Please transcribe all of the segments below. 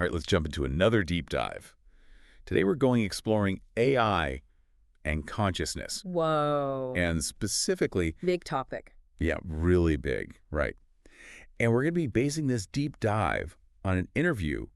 All right, let's jump into another deep dive. Today we're going exploring AI and consciousness. Whoa. And specifically, Big topic. yeah, really big, right. And we're going to be basing this deep dive on an interview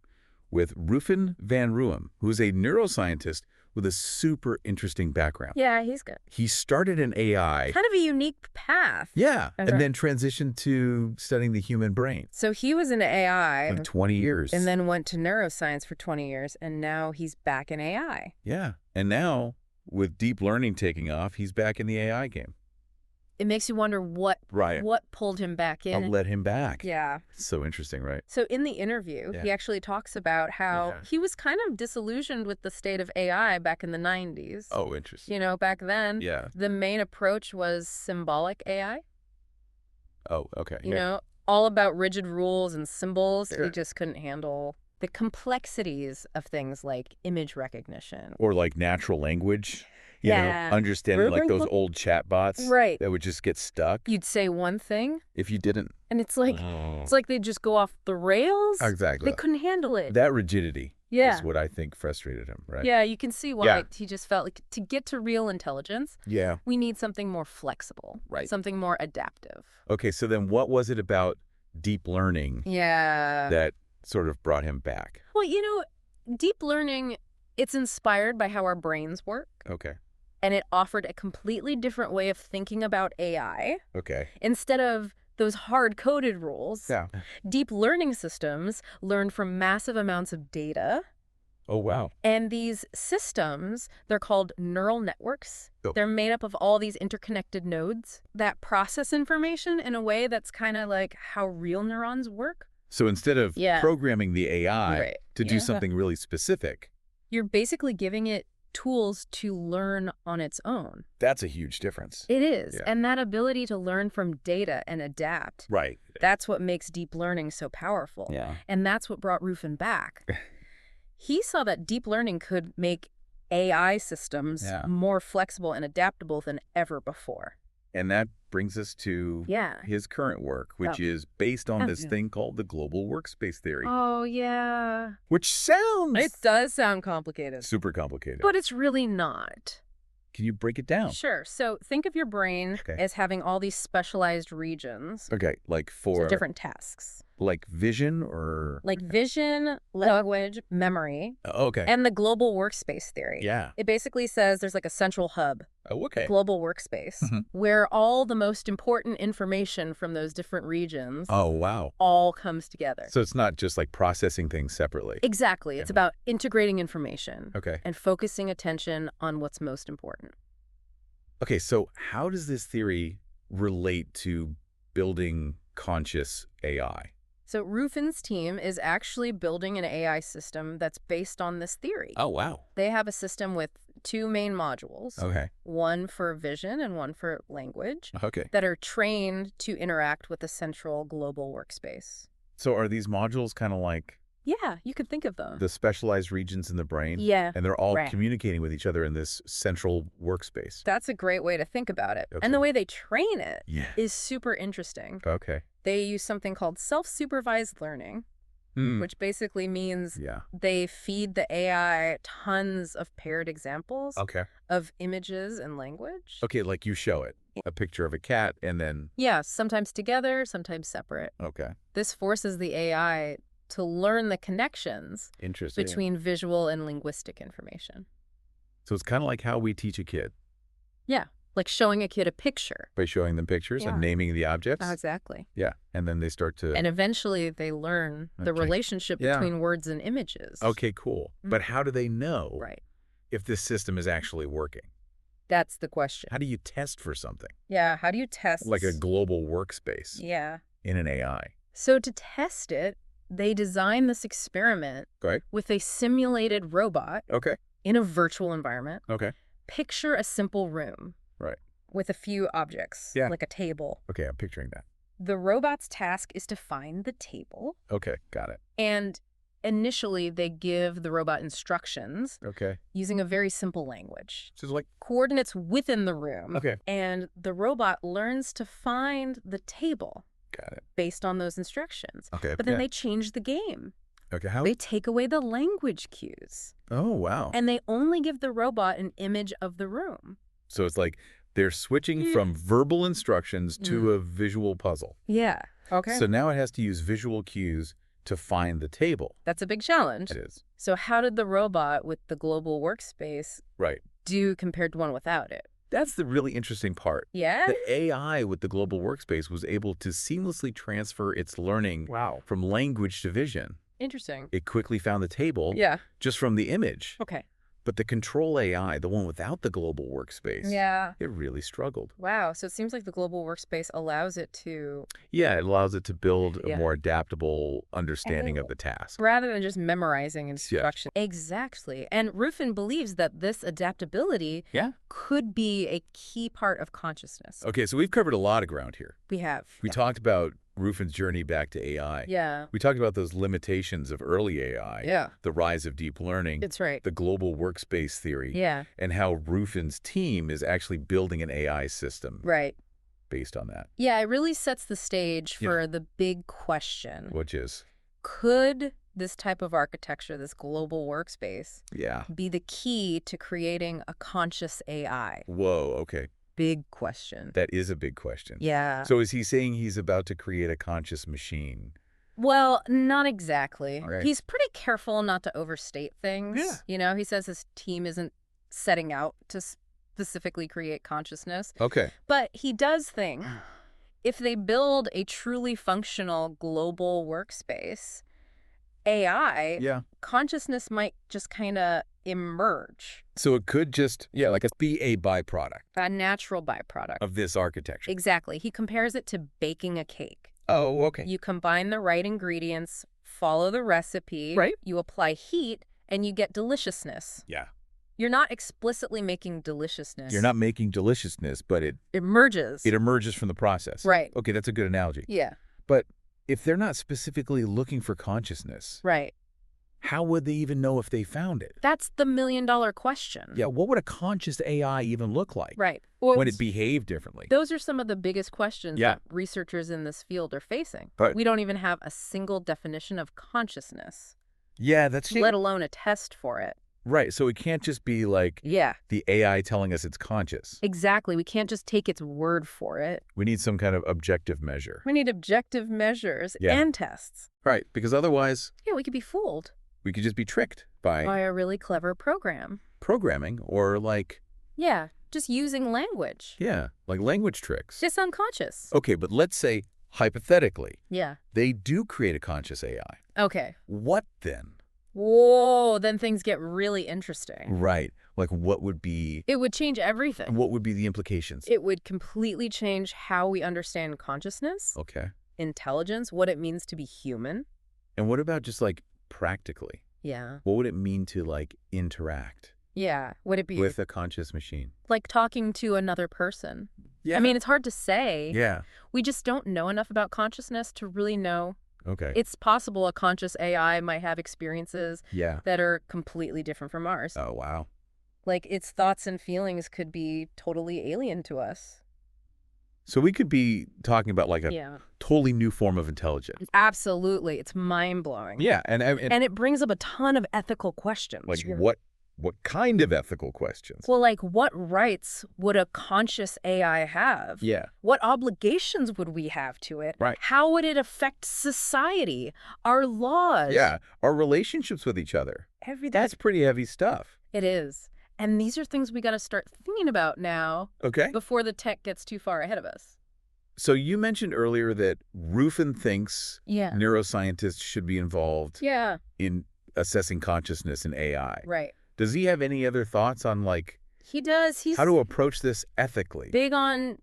with Ruffin Van Roehm, who's a neuroscientist with a super interesting background. Yeah, he's good. He started in AI. Kind of a unique path. Yeah, That's and right. then transitioned to studying the human brain. So he was in AI For 20 years. and then went to neuroscience for 20 years, and now he's back in AI. Yeah, and now, with deep learning taking off, he's back in the AI game. It makes you wonder what pulled him back in. I'll let him back. Yeah. So interesting, right? So in the interview, he actually talks about how he was kind of disillusioned with the state of AI back in the 90s. Oh, interesting. You know, back then, the main approach was symbolic AI. Oh, okay. You know, all about rigid rules and symbols. Sure. He just couldn't handle the complexities of things like image recognition. Or like natural language. You know, understanding like those old chatbots that would just get stuck. You'd say one thing if you didn't. And it's like they'd just go off the rails. Exactly. They couldn't handle it. That rigidity is what I think frustrated him, right? Yeah, you can see why he just felt like to get to real intelligence, we need something more flexible, something more adaptive. Okay, so then what was it about deep learning that sort of brought him back? Well, you know, deep learning, it's inspired by how our brains work. Okay. And it offered a completely different way of thinking about AI. Okay. Instead of those hard-coded rules, deep learning systems learn from massive amounts of data. Oh, wow. And these systems, they're called neural networks. They're made up of all these interconnected nodes that process information in a way that's kind of like how real neurons work. So instead of programming the AI to do something really specific, you're basically giving it tools to learn on its own. That's a huge difference. It is. And that ability to learn from data and adapt, that's what makes deep learning so powerful. And that's what brought Ruffin back. He saw that deep learning could make AI systems more flexible and adaptable than ever before. And that brings us to his current work, which is based on this thing called the global workspace theory. Oh, yeah. Which sounds... It does sound complicated. Super complicated. But it's really not. Can you break it down? Sure. So think of your brain as having all these specialized regions. Okay, like for... different tasks. Like vision or... Like vision, language, memory. Okay. And the global workspace theory. Yeah. It basically says there's like a central hub. Oh, okay. Global workspace. Where all the most important information from those different regions all comes together. So it's not just like processing things separately. Exactly. It's about integrating information. Okay. And focusing attention on what's most important. Okay, so how does this theory relate to building conscious AI? So Ruffin's team is actually building an AI system that's based on this theory. Oh, wow. They have a system with two main modules. Okay. One for vision and one for language. Okay. That are trained to interact with a central global workspace. So are these modules kind of like... Yeah, you could think of them. The specialized regions in the brain? Yeah. And they're all communicating with each other in this central workspace? That's a great way to think about it. Okay. And the way they train it is super interesting. Okay. They use something called self-supervised learning, which basically means they feed the AI tons of paired examples of images and language. Okay, like you show it. A picture of a cat and then... Yeah, sometimes together, sometimes separate. Okay. This forces the AI to learn the connections between visual and linguistic information. So it's kind of like how we teach a kid. Yeah, like showing a kid a picture. By showing them pictures and naming the objects? Exactly. Yeah, and then they start to... And eventually they learn the relationship between words and images. Okay, cool. But how do they know if this system is actually working? That's the question. How do you test for something? Yeah, how do you test? Like a global workspace. Yeah. In an AI. So to test it, they designed this experiment with a simulated robot in a virtual environment. Okay. Picture a simple room. Right. With a few objects, like a table. Okay, I'm picturing that. The robot's task is to find the table. Okay, got it. And initially, they give the robot instructions Okay. using a very simple language. So it's like coordinates within the room. Okay. And the robot learns to find the table. Got it. Based on those instructions. Okay. But then they change the game. Okay, how? They take away the language cues. Oh, wow. And they only give the robot an image of the room. So it's like they're switching from verbal instructions to a visual puzzle. Yeah. Okay. So now it has to use visual cues to find the table. That's a big challenge. It is. So how did the robot with the global workspace do compared to one without it? That's the really interesting part. Yeah? The AI with the global workspace was able to seamlessly transfer its learning from language to vision. Interesting. It quickly found the table just from the image. Okay. But the control AI, the one without the global workspace, it really struggled. Wow. So it seems like the global workspace allows it to... Yeah, it allows it to build a more adaptable understanding of the task. Rather than just memorizing instruction. Yeah. Exactly. And Ruffin believes that this adaptability could be a key part of consciousness. Okay, so we've covered a lot of ground here. We have. We talked about Ruffin's journey back to AI. Yeah. We talked about those limitations of early AI. Yeah. The rise of deep learning. That's right. The global workspace theory. Yeah. And how Ruffin's team is actually building an AI system. Right. Based on that. Yeah, it really sets the stage for the big question. Which is? Could this type of architecture, this global workspace, be the key to creating a conscious AI? Whoa, okay. Big question. That is a big question. Yeah. So is he saying he's about to create a conscious machine? Well, not exactly. Okay. He's pretty careful not to overstate things. Yeah. You know, he says his team isn't setting out to specifically create consciousness. Okay. But he does think if they build a truly functional global workspace, AI, consciousness might just kind of emerge. So it could just, be a byproduct. A natural byproduct. Of this architecture. Exactly. He compares it to baking a cake. Oh, okay. You combine the right ingredients, follow the recipe, you apply heat, and you get deliciousness. Yeah. You're not explicitly making deliciousness. You're not making deliciousness, but it emerges. It emerges from the process. Right. Okay, that's a good analogy. Yeah. But if they're not specifically looking for consciousness, how would they even know if they found it? That's the million-dollar question. Yeah, what would a conscious AI even look like? Right. Well, when it behaved differently? Those are some of the biggest questions that researchers in this field are facing. We don't even have a single definition of consciousness. Yeah, that's let alone a test for it. Right, so it can't just be like the AI telling us it's conscious. Exactly. We can't just take its word for it. We need some kind of objective measure. We need objective measures and tests. Right, because otherwise... Yeah, we could be fooled. We could just be tricked by a really clever program. Programming or like... Yeah, just using language. Yeah, like language tricks. Just unconscious. Okay, but let's say, hypothetically, they do create a conscious AI. Okay. What then? Whoa, then things get really interesting. Right. Like what would be... It would change everything. What would be the implications? It would completely change how we understand consciousness. Okay. Intelligence, what it means to be human. And what about just like practically? Yeah. What would it mean to like interact? Yeah. Would it be... with a conscious machine? Like talking to another person. Yeah. I mean, it's hard to say. Yeah. We just don't know enough about consciousness to really know. Okay. It's possible a conscious AI might have experiences that are completely different from ours. Oh, wow. Like its thoughts and feelings could be totally alien to us. So we could be talking about like a totally new form of intelligence. Absolutely. It's mind-blowing. Yeah. And it brings up a ton of ethical questions. Like what kind of ethical questions? Well, like what rights would a conscious AI have? Yeah. What obligations would we have to it? Right. How would it affect society, our laws? Yeah. Our relationships with each other. Everything. That's pretty heavy stuff. It is. And these are things we got to start thinking about now. Okay. Before the tech gets too far ahead of us. So you mentioned earlier that Ruffin thinks neuroscientists should be involved in assessing consciousness in AI. Right. Does he have any other thoughts on like... He does. He's how to approach this ethically? Big on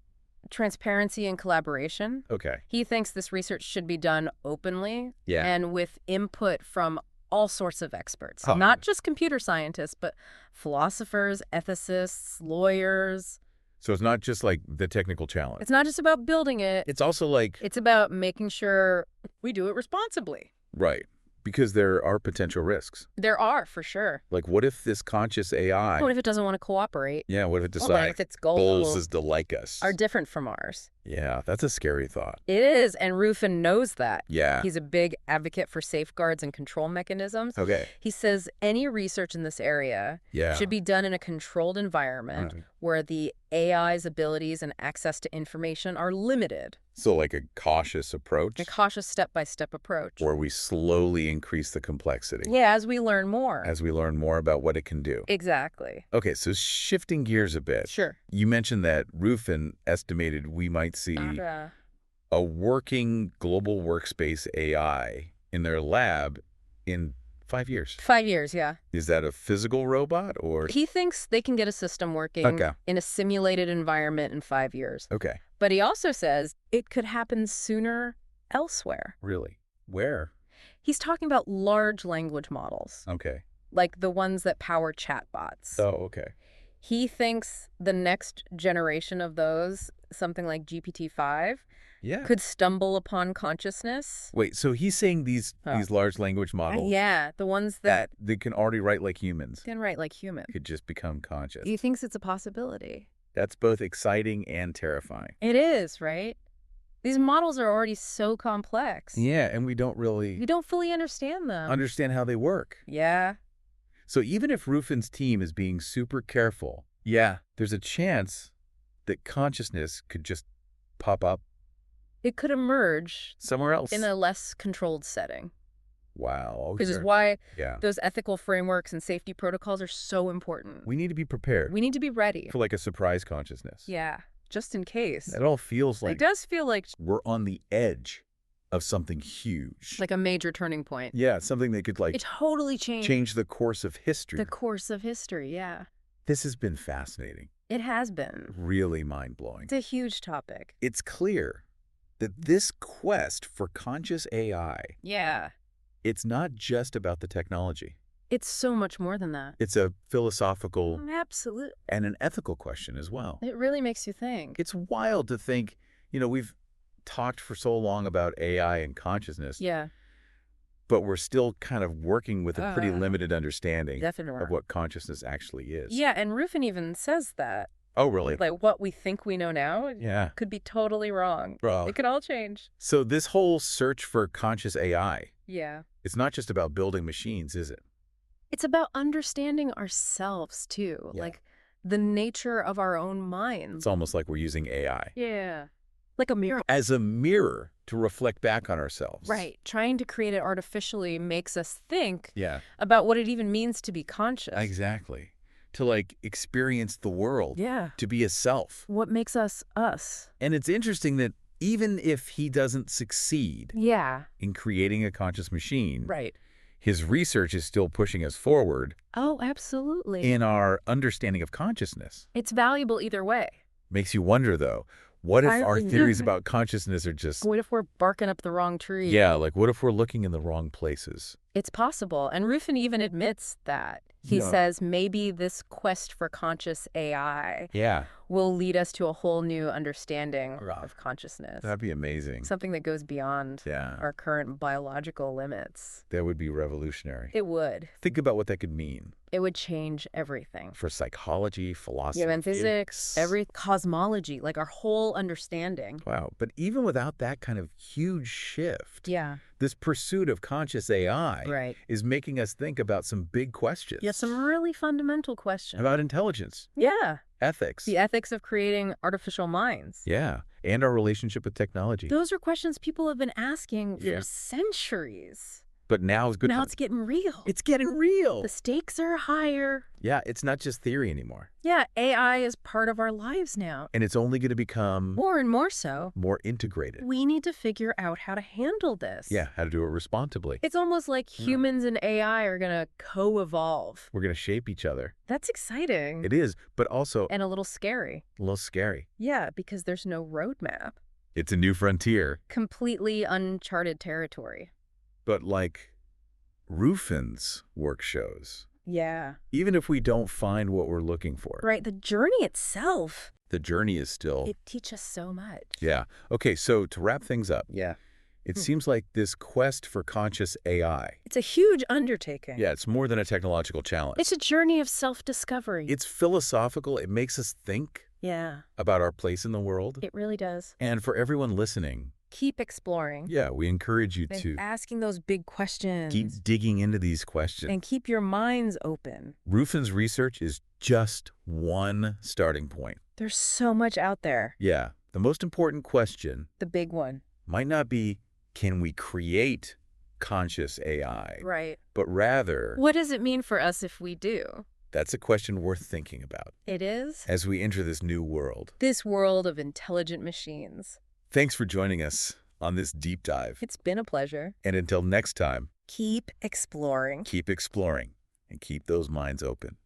transparency and collaboration. Okay. He thinks this research should be done openly and with input from all sorts of experts. Not just computer scientists, but philosophers, ethicists, lawyers. So it's not just like the technical challenge. It's not just about building it. It's also like... It's about making sure we do it responsibly. Right. Because there are potential risks. There are, for sure. Like, what if this conscious AI... What if it doesn't want to cooperate? Yeah, what if it decides what if its goals is to like us? Are different from ours? Yeah, that's a scary thought. It is, and Ruffin knows that. Yeah. He's a big advocate for safeguards and control mechanisms. Okay. He says any research in this area should be done in a controlled environment where the AI's abilities and access to information are limited. So like a cautious approach? A cautious step-by-step approach. Where we slowly increase the complexity. Yeah, as we learn more. As we learn more about what it can do. Exactly. Okay, so shifting gears a bit. Sure. You mentioned that Ruffin estimated we might see a working global workspace AI in their lab in 5 years. 5 years, yeah. Is that a physical robot or? He thinks they can get a system working in a simulated environment in 5 years. Okay. But he also says it could happen sooner elsewhere. Really? Where? He's talking about large language models. Okay. Like the ones that power chatbots. Oh, okay. He thinks the next generation of those, something like GPT-5, could stumble upon consciousness. Wait, so he's saying these large language models? Yeah, the ones that they can already write like humans. Can write like humans. Could just become conscious. He thinks it's a possibility. That's both exciting and terrifying. It is, right? These models are already so complex. Yeah, and we don't fully understand them. Understand how they work. Yeah. So even if Ruffin's team is being super careful, there's a chance that consciousness could just pop up. It could emerge somewhere else in a less controlled setting. Wow. Which is why those ethical frameworks and safety protocols are so important. We need to be prepared. We need to be ready. For like a surprise consciousness. Yeah, just in case. It all feels like... It does feel like... we're on the edge of something huge. Like a major turning point. Yeah, something that could like... it totally change the course of history. The course of history, yeah. This has been fascinating. It has been. Really mind-blowing. It's a huge topic. It's clear that this quest for conscious AI... it's not just about the technology. It's so much more than that. It's a philosophical... absolutely. And an ethical question as well. It really makes you think. It's wild to think, we've talked for so long about AI and consciousness. Yeah. But we're still kind of working with a pretty limited understanding Definitely. of what consciousness actually is. Yeah, and Ruffin even says that. Oh, really? Like what we think we know now could be totally wrong. Bro. It could all change. So this whole search for conscious AI, it's not just about building machines, is it? It's about understanding ourselves, too. Like the nature of our own minds. It's almost like we're using AI. Yeah. Like a mirror. As a mirror to reflect back on ourselves. Right. Trying to create it artificially makes us think about what it even means to be conscious. Exactly. To like experience the world. Yeah. To be a self. What makes us us. And it's interesting that even if he doesn't succeed in creating a conscious machine, his research is still pushing us forward. Oh, absolutely. In our understanding of consciousness. It's valuable either way. Makes you wonder, though, what if our theories about consciousness are just... what if we're barking up the wrong tree? Yeah, like what if we're looking in the wrong places? It's possible. And Ruffin even admits that. He says maybe this quest for conscious AI will lead us to a whole new understanding of consciousness. That'd be amazing. Something that goes beyond our current biological limits. That would be revolutionary. It would. Think about what that could mean. It would change everything. For psychology, philosophy. And physics, every cosmology, like our whole understanding. Wow. But even without that kind of huge shift, this pursuit of conscious AI is making us think about some big questions. Yeah, some really fundamental questions. About intelligence. Yeah. Ethics. The ethics of creating artificial minds. Yeah. And our relationship with technology. Those are questions people have been asking for centuries. But now is good. Now it's getting real. It's getting real. The stakes are higher. Yeah, it's not just theory anymore. Yeah, AI is part of our lives now. And it's only going to become... more and more so. More integrated. We need to figure out how to handle this. Yeah, how to do it responsibly. It's almost like humans and AI are going to co-evolve. We're going to shape each other. That's exciting. It is, but also... and a little scary. A little scary. Yeah, because there's no roadmap. It's a new frontier. Completely uncharted territory. But like Ruffin's work shows. Yeah. Even if we don't find what we're looking for. Right. The journey itself. The journey is still... it teaches us so much. Yeah. Okay, so to wrap things up. Yeah. It seems like this quest for conscious AI... it's a huge undertaking. Yeah, it's more than a technological challenge. It's a journey of self-discovery. It's philosophical. It makes us think Yeah. about our place in the world. It really does. And for everyone listening, keep exploring. Yeah, we encourage you and to asking those big questions. keep digging into these questions. And keep your minds open. Ruffin's research is just one starting point. There's so much out there. Yeah, the most important question, the big one, might not be, can we create conscious AI? Right. But rather, what does it mean for us if we do? That's a question worth thinking about. It is? As we enter this new world. This world of intelligent machines. Thanks for joining us on this deep dive. It's been a pleasure. And until next time, keep exploring. Keep exploring and keep those minds open.